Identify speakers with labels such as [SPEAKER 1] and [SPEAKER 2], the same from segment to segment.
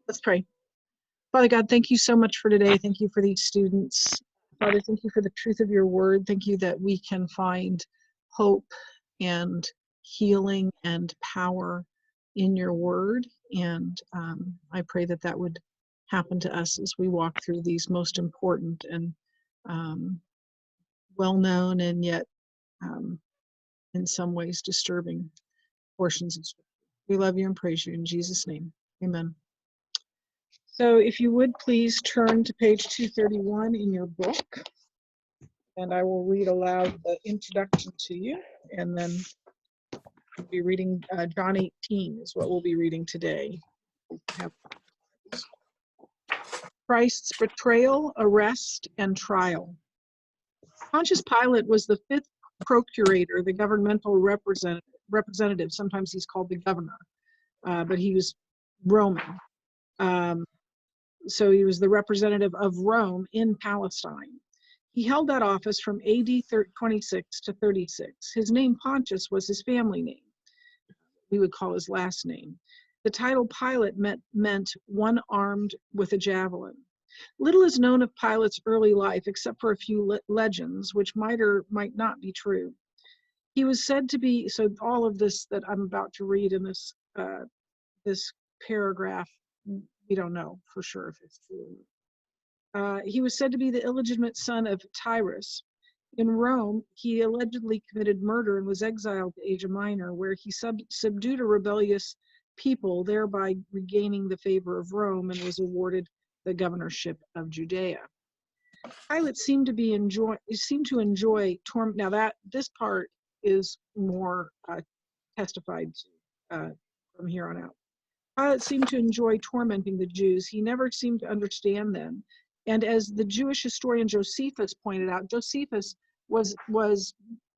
[SPEAKER 1] Let's pray. Father God, thank you so much for today. Thank you for these students. Father, thank you for the truth of your word. Thank you that we can find hope and healing and power in your word. And I pray that that would happen to us as we walk through these most important and well-known and yet in some ways disturbing portions of Scripture. We love you and praise you in Jesus' name. Amen. So if you would please turn to page 231 in your book, and I will read aloud the introduction to you, and then we'll be reading John 18 is what we'll be reading today. Christ's betrayal, arrest, and trial. Pontius Pilate was the fifth procurator, the governmental representative. Sometimes he's called the governor, but he was Roman. So he was the representative of Rome in Palestine. He held that office from AD 26 to 36. His name Pontius was his family name. We would call his last name. The title Pilate meant one armed with a javelin. Little is known of Pilate's early life except for a few legends, which might or might not be true. He was said to be, so all of this that I'm about to read in this paragraph, we don't know for sure if it's true. He was said to be the illegitimate son of Tyrus. In Rome, he allegedly committed murder and was exiled to Asia Minor, where he subdued a rebellious people, thereby regaining the favor of Rome, and was awarded the governorship of Judea. Pilate seemed to enjoy torment. Now this part is more testified to from here on out. Pilate seemed to enjoy tormenting the Jews. He never seemed to understand them. And as the Jewish historian Josephus pointed out, Josephus was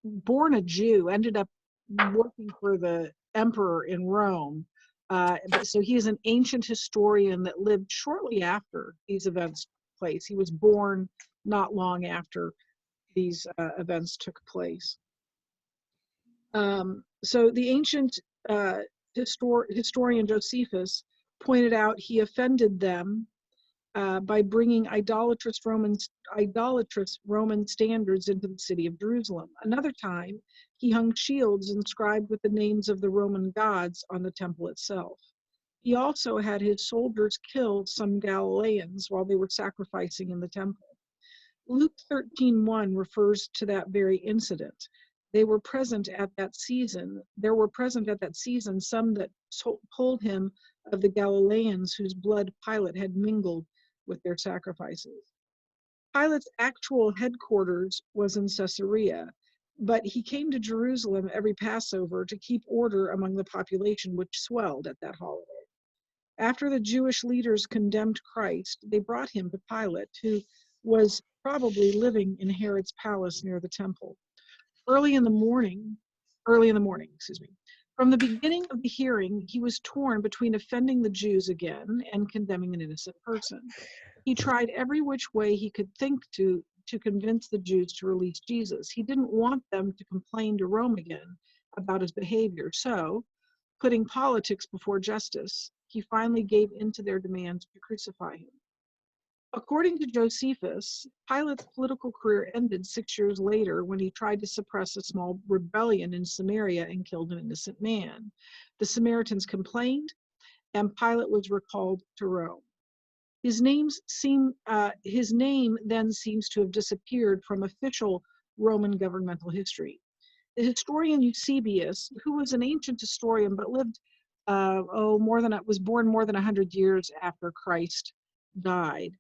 [SPEAKER 1] born a Jew, ended up working for the emperor in Rome. So he is an ancient historian that lived shortly after these events took place. He was born not long after these events took place. So the ancient historian Josephus pointed out he offended them by bringing idolatrous Roman standards into the city of Jerusalem. Another time, he hung shields inscribed with the names of the Roman gods on the temple itself. He also had his soldiers kill some Galileans while they were sacrificing in the temple. Luke 13:1 refers to that very incident. There were present at that season some that told him of the Galileans whose blood Pilate had mingled with their sacrifices. Pilate's actual headquarters was in Caesarea, but he came to Jerusalem every Passover to keep order among the population, which swelled at that holiday. After the Jewish leaders condemned Christ, they brought him to Pilate, who was probably living in Herod's palace near the temple. Early in the morning, From the beginning of the hearing, he was torn between offending the Jews again and condemning an innocent person. He tried every which way he could think to convince the Jews to release Jesus. He didn't want them to complain to Rome again about his behavior. So, putting politics before justice, he finally gave in to their demands to crucify him. According to Josephus, Pilate's political career ended 6 years later when he tried to suppress a small rebellion in Samaria and killed an innocent man. The Samaritans complained, and Pilate was recalled to Rome. His name then seems to have disappeared from official Roman governmental history. The historian Eusebius, who was an ancient historian but lived was born more than 100 years after Christ died,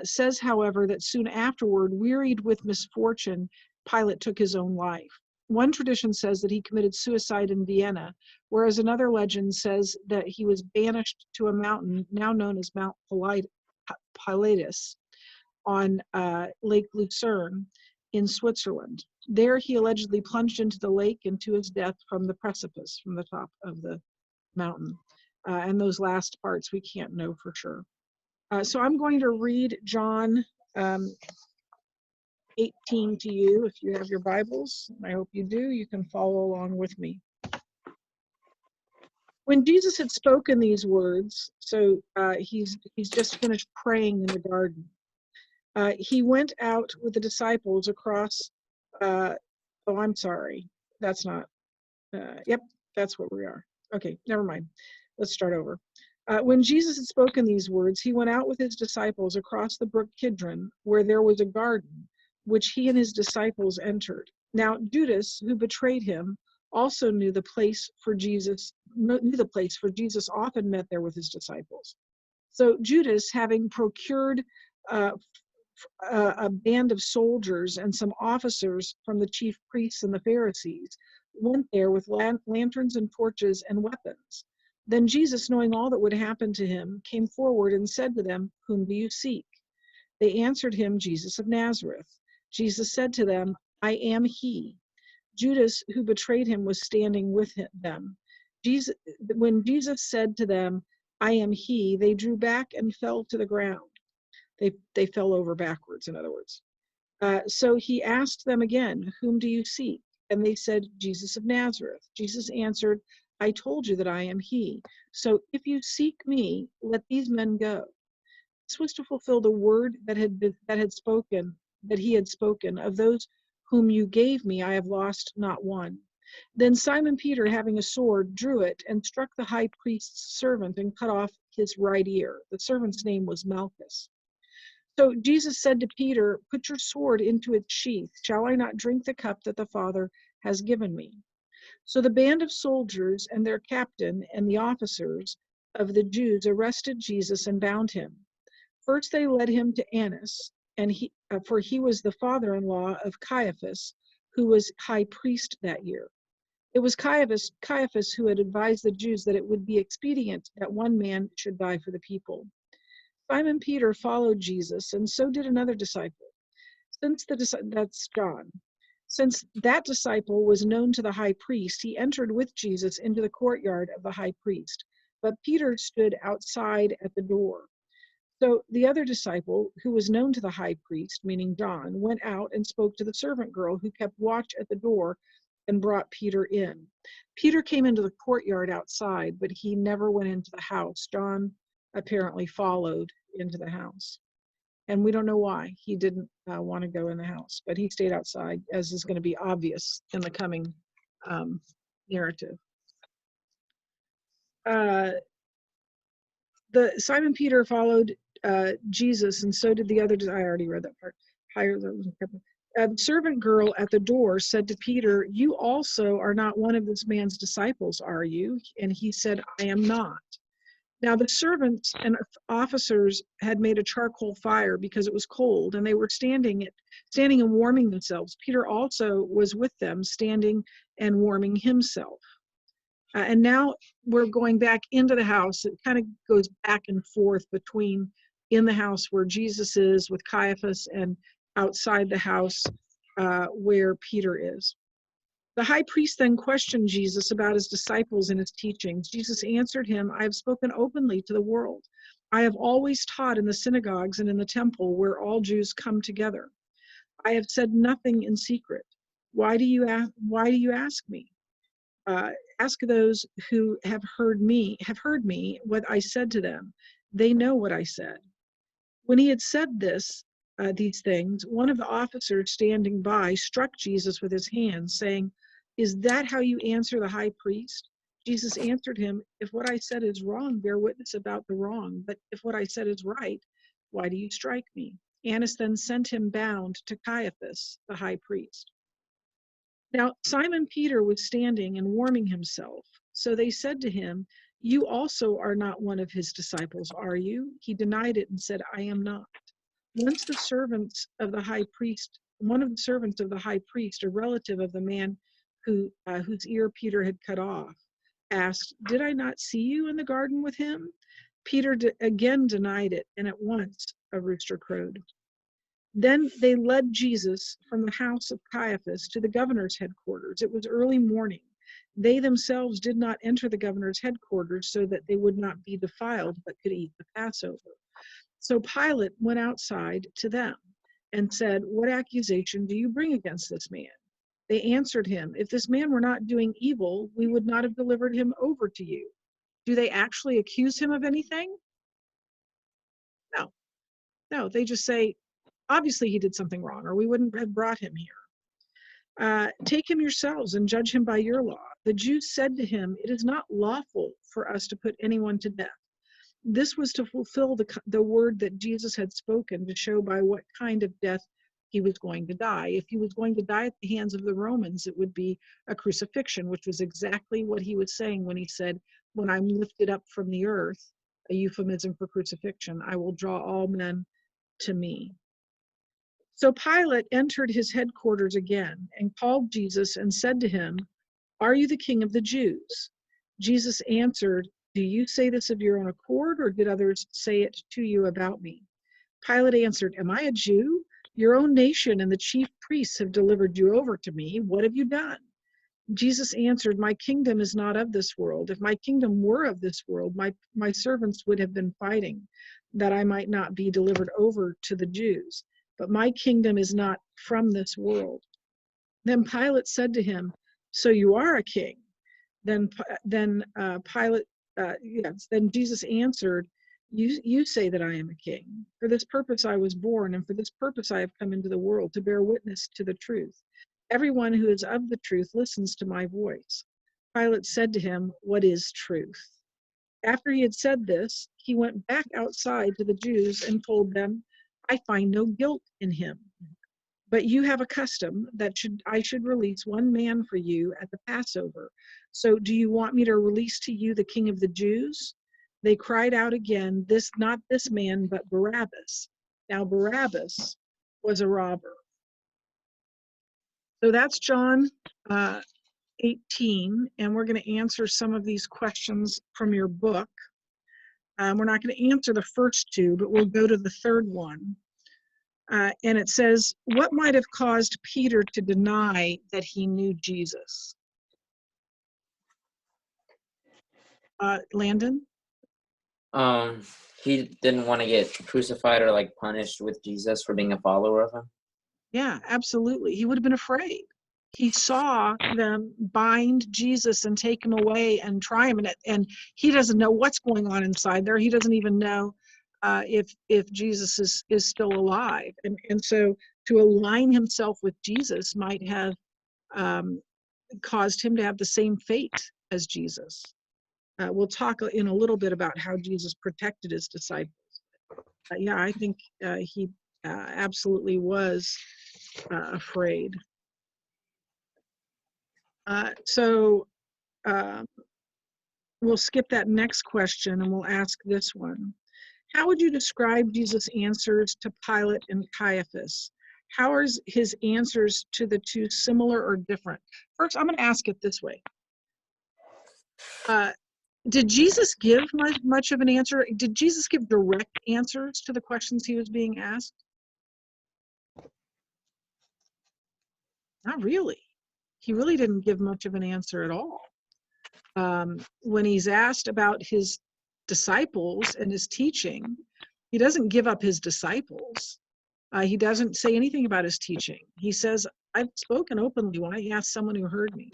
[SPEAKER 1] says, however, that soon afterward, wearied with misfortune, Pilate took his own life. One tradition says that he committed suicide in Vienna, whereas another legend says that he was banished to a mountain now known as Mount Pilatus on Lake Lucerne in Switzerland. There he allegedly plunged into the lake and to his death from the precipice, from the top of the mountain. And those last parts we can't know for sure. So I'm going to read John 18 to you. If you have your Bibles, I hope you do, you can follow along with me. When Jesus had spoken these words, so he's just finished praying in the garden. He went out with the disciples across. Oh, I'm sorry. That's not. Yep, that's what we are. Okay, never mind. Let's start over. When Jesus had spoken these words, he went out with his disciples across the brook Kidron, where there was a garden, which he and his disciples entered. Now Judas, who betrayed him, also knew the place, for Jesus often met there with his disciples. So Judas, having procured uh, a band of soldiers and some officers from the chief priests and the Pharisees, went there with lanterns and torches and weapons. Then Jesus, knowing all that would happen to him, came forward and said to them, "Whom do you seek?" They answered him, "Jesus of Nazareth." Jesus said to them, "I am he." Judas, who betrayed him, was standing with them. When Jesus said to them, "I am he," they drew back and fell to the ground. They fell over backwards, in other words. So he asked them again, "Whom do you seek?" And they said, "Jesus of Nazareth." Jesus answered, "I told you that I am he. So if you seek me, let these men go." This was to fulfill the word that he had spoken, "Of those whom you gave me, I have lost not one." Then Simon Peter, having a sword, drew it and struck the high priest's servant and cut off his right ear. The servant's name was Malchus. So Jesus said to Peter, "Put your sword into its sheath. Shall I not drink the cup that the Father has given me?" So the band of soldiers and their captain and the officers of the Jews arrested Jesus and bound him. First they led him to Annas, for he was the father-in-law of Caiaphas, who was high priest that year. It was Caiaphas who had advised the Jews that it would be expedient that one man should die for the people. Simon Peter followed Jesus, and so did another disciple. That's John. Since that disciple was known to the high priest, he entered with Jesus into the courtyard of the high priest. But Peter stood outside at the door. So the other disciple, who was known to the high priest, meaning John, went out and spoke to the servant girl who kept watch at the door and brought Peter in. Peter came into the courtyard outside, but he never went into the house. John apparently followed into the house. And we don't know why he didn't want to go in the house, but he stayed outside, as is going to be obvious in the coming narrative. The Simon Peter followed Jesus, and so did the other. I already read that part. The servant girl at the door said to Peter, "You also are not one of this man's disciples, are you?" And he said, "I am not." Now the servants and officers had made a charcoal fire because it was cold, and they were standing and warming themselves. Peter also was with them, standing and warming himself. And now we're going back into the house. It kind of goes back and forth between in the house where Jesus is with Caiaphas and outside the house where Peter is. The high priest then questioned Jesus about his disciples and his teachings. Jesus answered him, "I have spoken openly to the world. I have always taught in the synagogues and in the temple where all Jews come together. I have said nothing in secret. Why do you ask me? Ask those who have heard me what I said to them. They know what I said." When he had said these things, one of the officers standing by struck Jesus with his hand, saying, "Is that how you answer the high priest?" Jesus answered him, "If what I said is wrong, bear witness about the wrong. But if what I said is right, why do you strike me?" Annas then sent him bound to Caiaphas, the high priest. Now Simon Peter was standing and warming himself. So they said to him, "You also are not one of his disciples, are you?" He denied it and said, "I am not." Once the servants of the high priest, one of the servants of the high priest, a relative of the man whose ear Peter had cut off, asked, "Did I not see you in the garden with him?" Peter again denied it, and at once a rooster crowed. Then they led Jesus from the house of Caiaphas to the governor's headquarters. It was early morning. They themselves did not enter the governor's headquarters so that they would not be defiled, but could eat the Passover. So Pilate went outside to them and said, "What accusation do you bring against this man?" They answered him, "If this man were not doing evil, we would not have delivered him over to you." Do they actually accuse him of anything? No. No, they just say, obviously he did something wrong, or we wouldn't have brought him here. Take him yourselves and judge him by your law. The Jews said to him, it is not lawful for us to put anyone to death. This was to fulfill the word that Jesus had spoken, to show by what kind of death he was going to die. If he was going to die at the hands of the Romans, it would be a crucifixion, which was exactly what he was saying when he said, when I'm lifted up from the earth, a euphemism for crucifixion, I will draw all men to me. So Pilate entered his headquarters again and called Jesus and said to him, are you the king of the Jews? Jesus answered, do you say this of your own accord, or did others say it to you about me? Pilate answered, am I a Jew? Your own nation and the chief priests have delivered you over to me. What have you done? Jesus answered, my kingdom is not of this world. If my kingdom were of this world, my servants would have been fighting, that I might not be delivered over to the Jews. But my kingdom is not from this world. Then Pilate said to him, so you are a king? Then Jesus answered, you say that I am a king. For this purpose I was born, and for this purpose I have come into the world, to bear witness to the truth. Everyone who is of the truth listens to my voice. Pilate said to him, what is truth? After he had said this, he went back outside to the Jews and told them, I find no guilt in him. But you have a custom that I should release one man for you at the Passover. So do you want me to release to you the king of the Jews? They cried out again, not this man, but Barabbas. Now Barabbas was a robber. So that's John 18, and we're going to answer some of these questions from your book. We're not going to answer the first two, but we'll go to the third one. And it says, what might have caused Peter to deny that he knew Jesus? Landon?
[SPEAKER 2] He didn't want to get crucified or like punished with Jesus for being a follower of him.
[SPEAKER 1] Yeah, absolutely. He would have been afraid. He saw them bind Jesus and take him away and try him, and he doesn't know what's going on inside there. He doesn't even know if Jesus is still alive, and so to align himself with Jesus might have caused him to have the same fate as Jesus. We'll talk in a little bit about how Jesus protected his disciples. Yeah, I think he absolutely was afraid. So we'll skip that next question and we'll ask this one. How would you describe Jesus' answers to Pilate and Caiaphas? How are his answers to the two similar or different? First, I'm going to ask it this way. Did Jesus give much of an answer? Did Jesus give direct answers to the questions he was being asked? Not really. He really didn't give much of an answer at all. When he's asked about his disciples and his teaching, he doesn't give up his disciples. He doesn't say anything about his teaching. He says, I've spoken openly. Why don't you ask someone who heard me?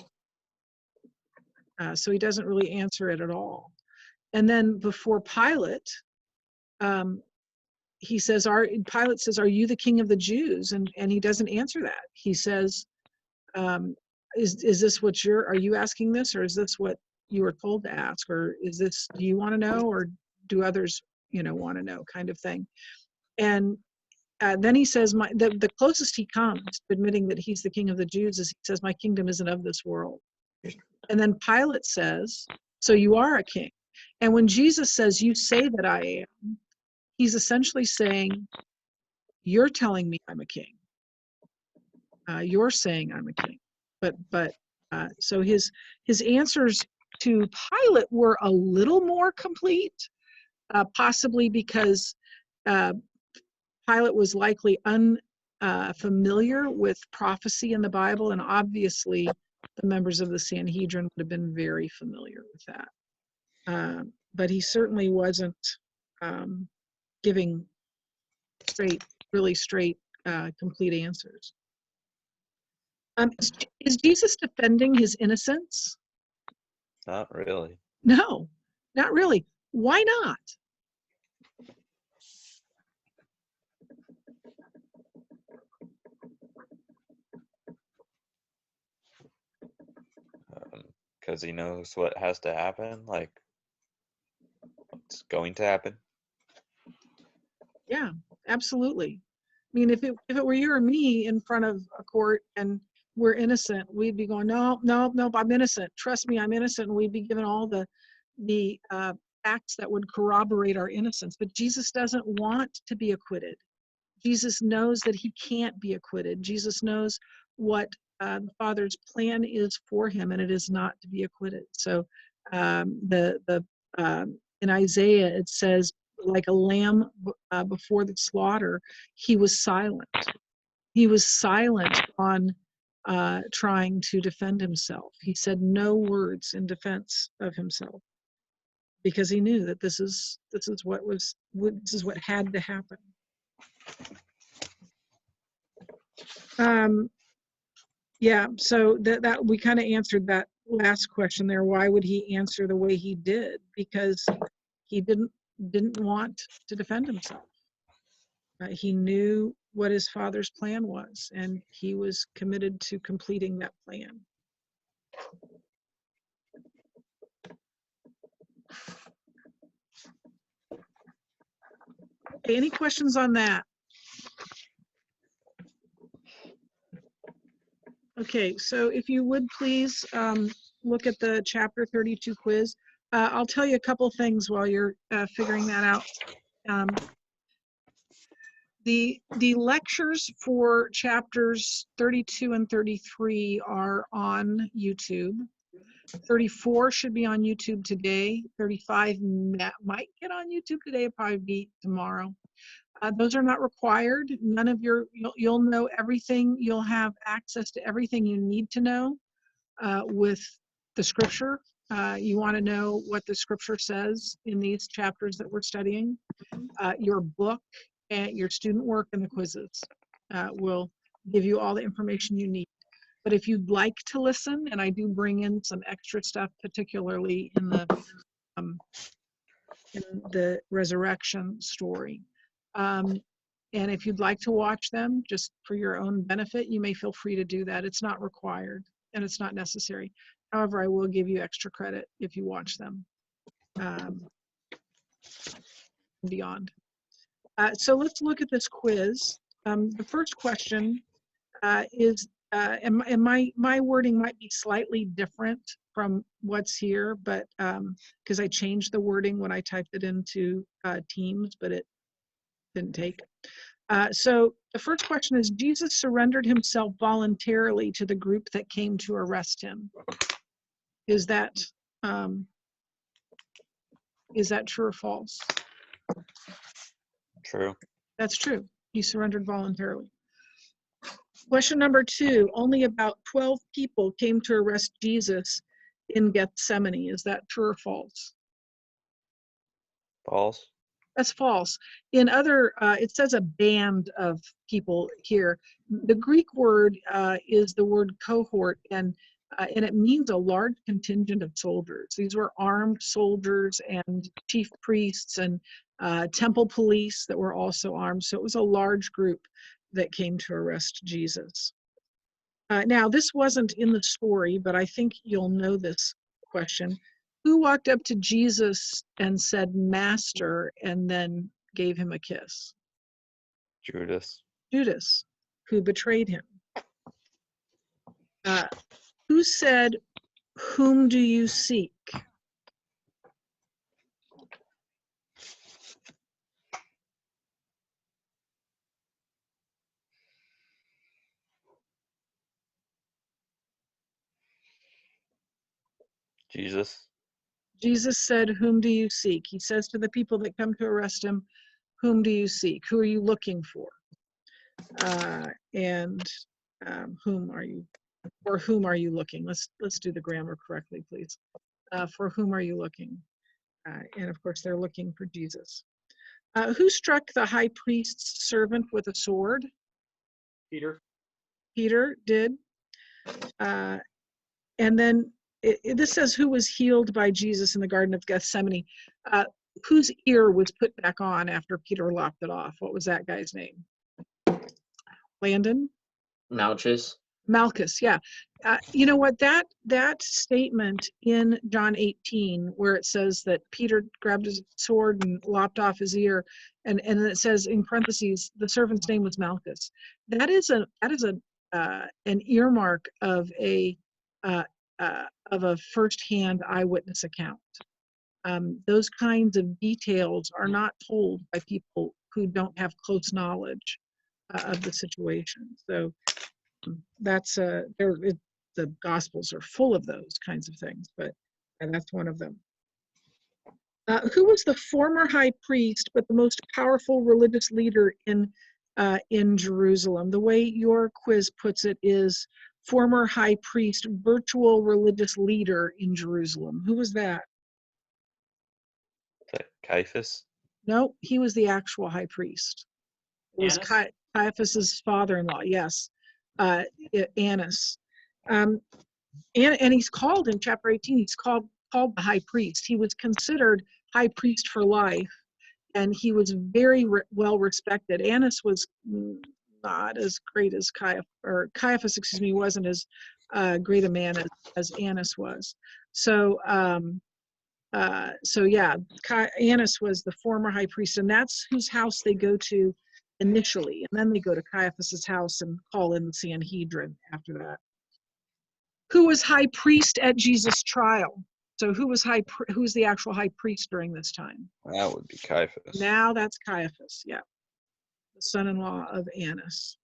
[SPEAKER 1] So he doesn't really answer it at all. And then before Pilate, he says, Pilate says, are you the king of the Jews? And he doesn't answer that. He says, is this what are you asking this, or is this what you were told to ask, or is this, do you want to know, or do others, want to know, kind of thing. And then he says, the closest he comes to admitting that he's the king of the Jews is he says, my kingdom isn't of this world. And then Pilate says, so you are a king. And when Jesus says, you say that I am, he's essentially saying, you're telling me I'm a king. You're saying I'm a king. But so his answers to Pilate were a little more complete, possibly because Pilate was likely unfamiliar with prophecy in the Bible, and obviously the members of the Sanhedrin would have been very familiar with that. But he certainly wasn't giving really straight, complete answers. Is Jesus defending his innocence?
[SPEAKER 3] Not really.
[SPEAKER 1] No, not Why not?
[SPEAKER 3] Because he knows what has to happen, like what's going to happen.
[SPEAKER 1] Yeah, absolutely. I mean, if it were you or me in front of a court and we're innocent, we'd be going, no, no, no, I'm innocent. Trust me, I'm innocent. And we'd be given all the facts that would corroborate our innocence. But Jesus doesn't want to be acquitted. Jesus knows that he can't be acquitted. Jesus knows what the Father's plan is for him, and it is not to be acquitted. So in Isaiah, it says, like a lamb before the slaughter, he was silent. He was silent on trying to defend himself. He said no words in defense of himself because he knew that this is what had to happen. Yeah, so that we kind of answered that last question there. Why would he answer the way he did? Because he didn't want to defend himself. He knew what his Father's plan was, and he was committed to completing that plan. Okay, any questions on that? Okay, so if you would please look at the chapter 32 quiz. I'll tell you a couple things while you're figuring that out. The lectures for chapters 32 and 33 are on YouTube. 34 should be on YouTube today. 35 might get on YouTube today, probably be tomorrow. Those are not required. None of you'll know everything. You'll have access to everything you need to know with the scripture. You want to know what the scripture says in these chapters that we're studying. Your book and your student work and the quizzes will give you all the information you need. But if you'd like to listen, and I do bring in some extra stuff, particularly in the resurrection story. And if you'd like to watch them just for your own benefit, you may feel free to do that. It's not required and it's not necessary. However, I will give you extra credit if you watch them beyond. So let's look at this quiz. The first question is, and my wording might be slightly different from what's here, but because I changed the wording when I typed it into Teams, but it didn't take. So the first question is, Jesus surrendered himself voluntarily to the group that came to arrest him. Is that true or false?
[SPEAKER 3] True.
[SPEAKER 1] That's true. He surrendered voluntarily. Question number 2, only about 12 people came to arrest Jesus in Gethsemane. Is that true or false?
[SPEAKER 3] False.
[SPEAKER 1] That's false. In other, it says a band of people here. The Greek word is the word cohort, and it means a large contingent of soldiers. These were armed soldiers and chief priests and temple police that were also armed. So it was a large group that came to arrest Jesus. Now, this wasn't in the story, but I think you'll know this question. Who walked up to Jesus and said, "Master," and then gave him a kiss?
[SPEAKER 3] Judas.
[SPEAKER 1] Judas, who betrayed him. Who said, "Whom do you seek?"
[SPEAKER 3] Jesus.
[SPEAKER 1] Jesus said, "Whom do you seek?" He says to the people that come to arrest him, "Whom do you seek? Who are you looking for?" Whom are you, or whom are you looking? Let's do the grammar correctly, please. For whom are you looking? And of course, they're looking for Jesus. Who struck the high priest's servant with a sword?
[SPEAKER 4] Peter.
[SPEAKER 1] Peter did. And then this says, who was healed by Jesus in the Garden of Gethsemane? whose ear was put back on after Peter lopped it off? What was that guy's name? Landon?
[SPEAKER 2] Malchus.
[SPEAKER 1] Malchus, yeah. You know what, that statement in John 18, where it says that Peter grabbed his sword and lopped off his ear, and then it says in parentheses, the servant's name was Malchus. That is an earmark of a firsthand eyewitness account. Those kinds of details are not told by people who don't have close knowledge of the situation. So that's the Gospels are full of those kinds of things, and that's one of them. Who was the former high priest, but the most powerful religious leader in Jerusalem? The way your quiz puts it is former high priest, virtual religious leader in Jerusalem. Who was that?
[SPEAKER 3] Is that Caiaphas?
[SPEAKER 1] No, he was the actual high priest. It was
[SPEAKER 2] Annas?
[SPEAKER 1] Caiaphas's father-in-law. Yes, Annas. And he's called in chapter 18. He's called the high priest. He was considered high priest for life, and he was very well respected. Annas was not as great as Caiaphas, excuse me, wasn't as great a man as Annas was. So yeah, Annas was the former high priest, and that's whose house they go to initially, and then they go to Caiaphas's house and call in the Sanhedrin after that. Who was high priest at Jesus' trial? So who was the actual high priest during this time?
[SPEAKER 3] That would be Caiaphas.
[SPEAKER 1] Now that's Caiaphas, yeah, the son-in-law of Annas.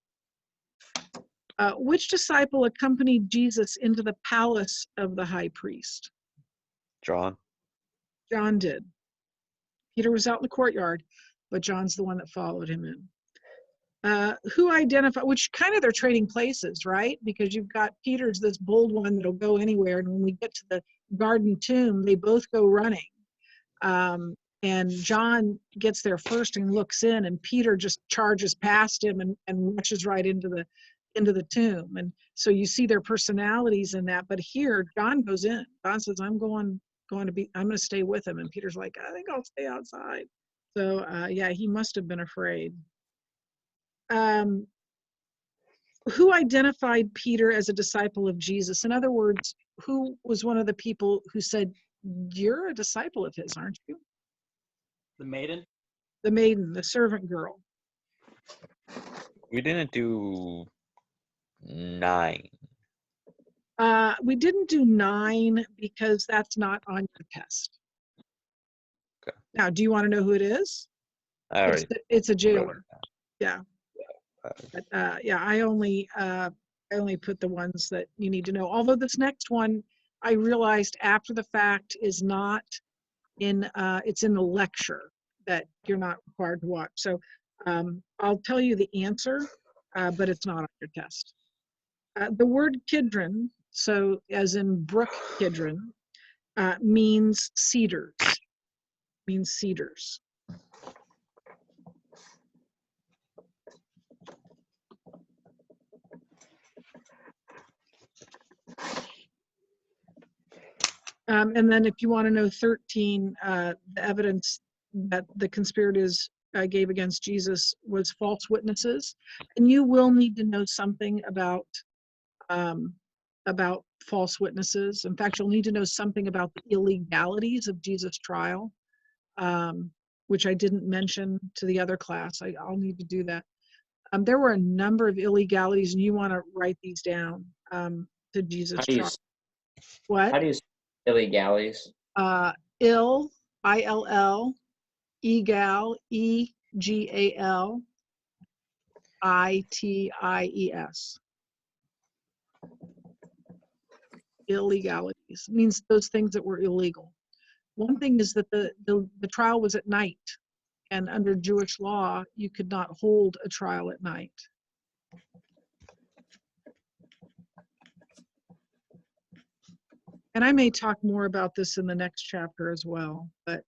[SPEAKER 1] Which disciple accompanied Jesus into the palace of the high priest?
[SPEAKER 3] John.
[SPEAKER 1] John did. Peter was out in the courtyard, but John's the one that followed him in. Who identified, which kind of they're trading places, right? Because you've got Peter's this bold one that'll go anywhere, and when we get to the garden tomb, they both go running. And John gets there first and looks in, and Peter just charges past him and rushes right into the tomb. And so you see their personalities in that. But here, John goes in. John says, I'm going to stay with him. And Peter's like, I think I'll stay outside. So yeah, he must have been afraid. Who identified Peter as a disciple of Jesus? In other words, who was one of the people who said, you're a disciple of his, aren't you?
[SPEAKER 4] The maiden?
[SPEAKER 1] The maiden, the servant girl.
[SPEAKER 3] We didn't do 9.
[SPEAKER 1] We didn't do 9 because that's not on your test.
[SPEAKER 3] Okay.
[SPEAKER 1] Now, do you want to know who it is?
[SPEAKER 3] I already
[SPEAKER 1] It's a
[SPEAKER 3] wrote
[SPEAKER 1] jailer.
[SPEAKER 3] it down.
[SPEAKER 1] Yeah. But, yeah, I only put the ones that you need to know. Although this next one, I realized after the fact is not in, it's in the lecture that you're not required to watch. So I'll tell you the answer, but it's not on your test. The word Kidron, so as in Brook Kidron, means cedars. Means cedars. And then if you want to know 13, the evidence that the conspirators gave against Jesus was false witnesses. And you will need to know something about false witnesses. In fact, you'll need to know something about the illegalities of Jesus' trial, which I didn't mention to the other class. I'll need to do that. There were a number of illegalities, and you want to write these down to Jesus' trial. What?
[SPEAKER 2] How do you illegalities?
[SPEAKER 1] Ill, I-L-L, egal, E-G-A-L, I-T-I-E-S. Illegalities means those things that were illegal. One thing is that the trial was at night, and under Jewish law, you could not hold a trial at night. And I may talk more about this in the next chapter as well. But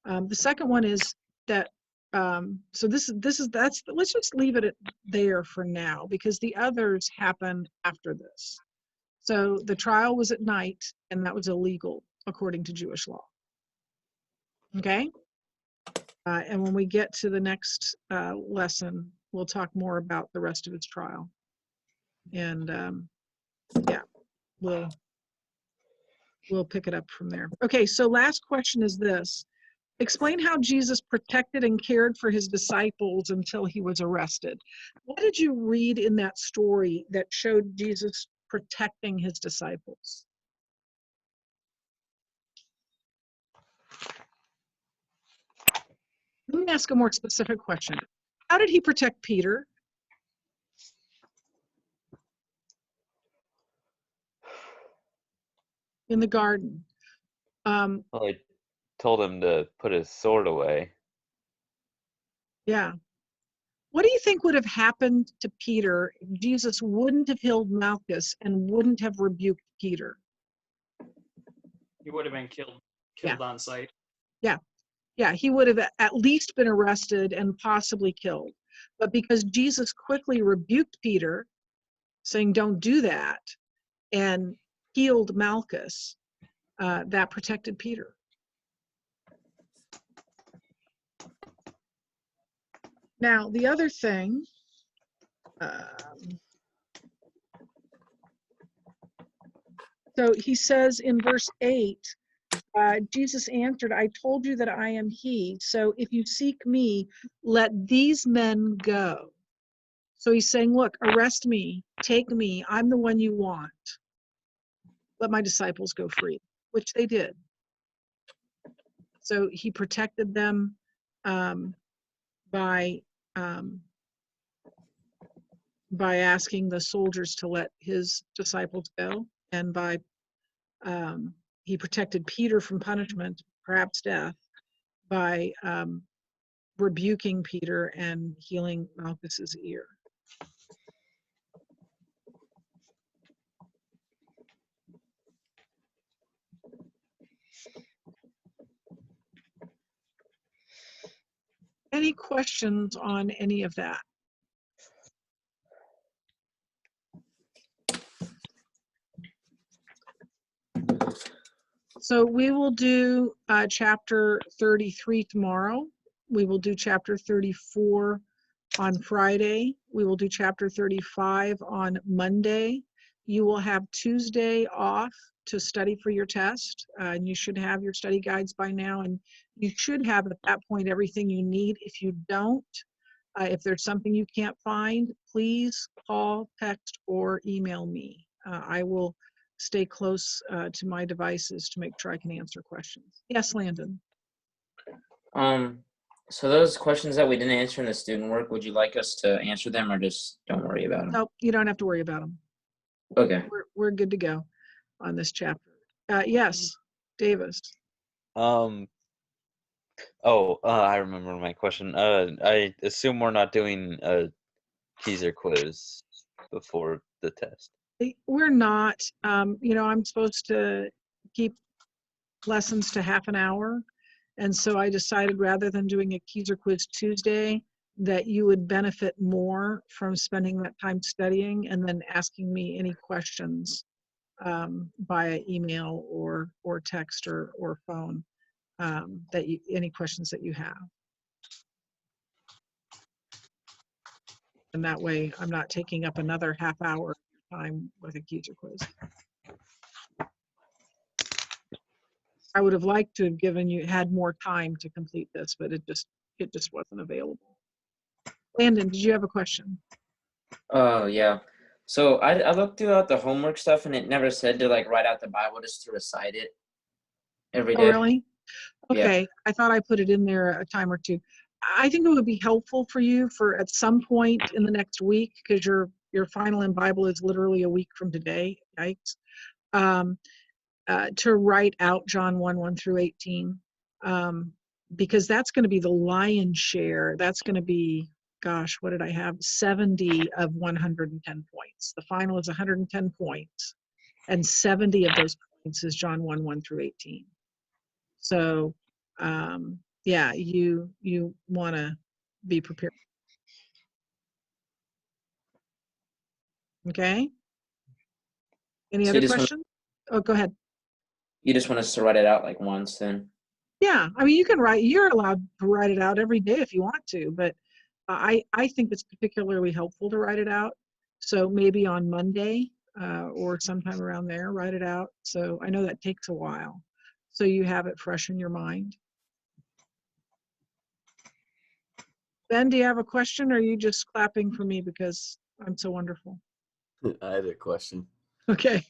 [SPEAKER 1] the second one is that, so let's just leave it there for now, because the others happen after this. So the trial was at night, and that was illegal according to Jewish law. Okay? And when we get to the next lesson, we'll talk more about the rest of his trial. And yeah, we'll pick it up from there. Okay, so last question is this. Explain how Jesus protected and cared for his disciples until he was arrested. What did you read in that story that showed Jesus protecting his disciples? Let me ask a more specific question. How did he protect Peter? In the garden.
[SPEAKER 3] Well, I told him to put his sword away.
[SPEAKER 1] Yeah. What do you think would have happened to Peter if Jesus wouldn't have healed Malchus and wouldn't have rebuked Peter?
[SPEAKER 4] He would have been killed on sight.
[SPEAKER 1] Yeah, he would have at least been arrested and possibly killed. But because Jesus quickly rebuked Peter, saying, don't do that, and healed Malchus, that protected Peter. Now, the other thing, so he says in verse 8, Jesus answered, I told you that I am he. So if you seek me, let these men go. So he's saying, look, arrest me, take me. I'm the one you want. Let my disciples go free, which they did. So he protected them by asking the soldiers to let his disciples go, and by he protected Peter from punishment, perhaps death, by rebuking Peter and healing Malchus's ear. Any questions on any of that? So we will do chapter 33 tomorrow. We will do chapter 34 on Friday. We will do chapter 35 on Monday. You will have Tuesday off to study for your test. And you should have your study guides by now. And you should have at that point everything you need. If you don't, if there's something you can't find, please call, text, or email me. I will stay close to my devices to make sure I can answer questions. Yes, Landon.
[SPEAKER 2] So those questions that we didn't answer in the student work, would you like us to answer them or just don't worry about them?
[SPEAKER 1] No, you don't have to worry about them.
[SPEAKER 2] Okay.
[SPEAKER 1] We're good to go on this chapter. Yes, Davis.
[SPEAKER 3] I remember my question. I assume we're not doing a teaser quiz before the test.
[SPEAKER 1] We're not. I'm supposed to keep lessons to half an hour. And so I decided rather than doing a teaser quiz Tuesday, that you would benefit more from spending that time studying and then asking me any questions via email or text or phone, any questions that you have. And that way I'm not taking up another half hour time with a teaser quiz. I would have liked to have had more time to complete this, but it just wasn't available. Landon, did you have a question?
[SPEAKER 2] Oh, yeah. So I looked throughout the homework stuff and it never said to like write out the Bible, just to recite it every day.
[SPEAKER 1] Oh, really? Okay.
[SPEAKER 2] Yeah.
[SPEAKER 1] I thought I put it in there a time or two. I think it would be helpful for you for at some point in the next week, because your final in Bible is literally a week from today. Yikes. To write out John 1 through 18, because that's going to be the lion's share. That's going to be, gosh, what did I have? 70 of 110 points. The final is 110 points, and 70 of those points is John 1 through 18. So, yeah, you want to be prepared. Okay. Any
[SPEAKER 2] So
[SPEAKER 1] other questions? Oh, go ahead.
[SPEAKER 2] You just want us to write it out like once then?
[SPEAKER 1] Yeah, I mean, you can write, you're allowed to write it out every day if you want to, but I think it's particularly helpful to write it out. So maybe on Monday or sometime around there, write it out. So I know that takes a while. So you have it fresh in your mind. Ben, do you have a question or are you just clapping for me because I'm so wonderful?
[SPEAKER 5] I had a question.
[SPEAKER 1] Okay.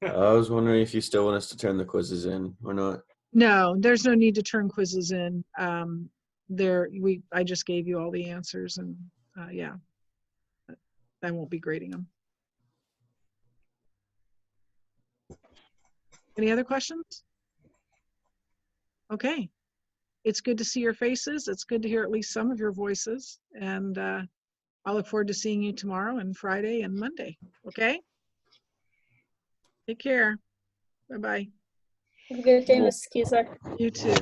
[SPEAKER 5] I was wondering if you still want us to turn the quizzes in or not.
[SPEAKER 1] No, there's no need to turn quizzes in. I just gave you all the answers and yeah, I won't be grading them. Any other questions? Okay. It's good to see your faces. It's good to hear at least some of your voices. And I look forward to seeing you tomorrow and Friday and Monday. Okay? Take care. Bye-bye.
[SPEAKER 6] Have a good day, Ms. Cusack.
[SPEAKER 1] You too.